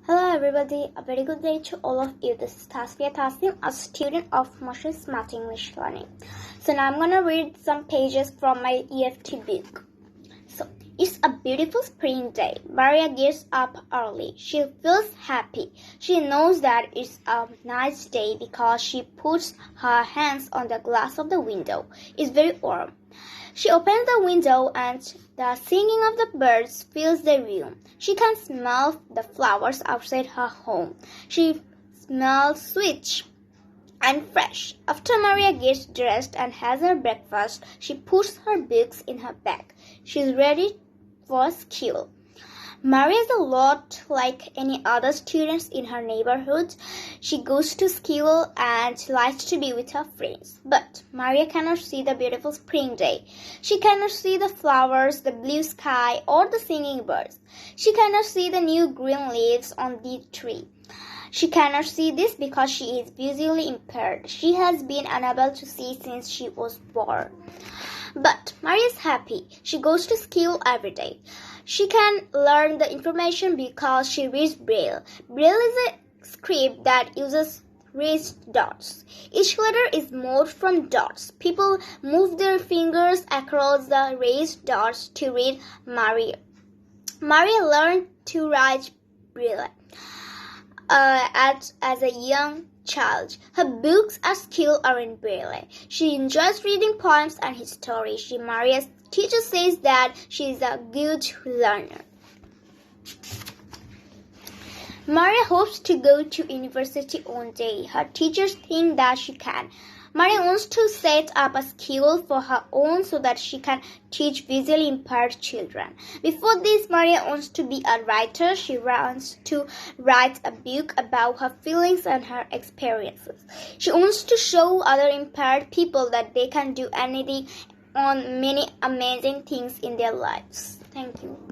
Hello everybody, a very good day to all of you. This is Tasfia Tasnim, a student of Mohsin Smart English Learning. So now I'm going to read some pages from my EFT book. So, it's a beautiful spring day. Maria gets up early. She feels happy. She knows that it's a nice day because she puts her hands on the glass of the window. It's very warm. She opens the window and the singing of the birds fills the room. She can smell the flowers outside her home. She smells sweet and fresh. After Maria gets dressed and has her breakfast, she puts her books in her bag. She's ready for school. Maria is a lot like any other students in her neighborhood. She goes to school and likes to be with her friends. But Maria cannot see the beautiful spring day. She cannot see the flowers, the blue sky, or the singing birds. She cannot see the new green leaves on the tree. She cannot see this because she is visually impaired. She has been unable to see since she was born. But Maria is happy. She goes to school every day. She can learn the information because she reads Braille. Braille is a script that uses raised dots. Each letter is moved from dots. People move their fingers across the raised dots to read Maria. Maria learned to write Braille as a young child. Her books at school are in Braille. She enjoys reading poems and history. Maria's teacher says that she is a good learner. Maria hopes to go to university one day. Her teachers think that she can. Maria wants to set up a school for her own so that she can teach visually impaired children. Before this, Maria wants to be a writer. She wants to write a book about her feelings and her experiences. She wants to show other impaired people that they can do anything on many amazing things in their lives. Thank you.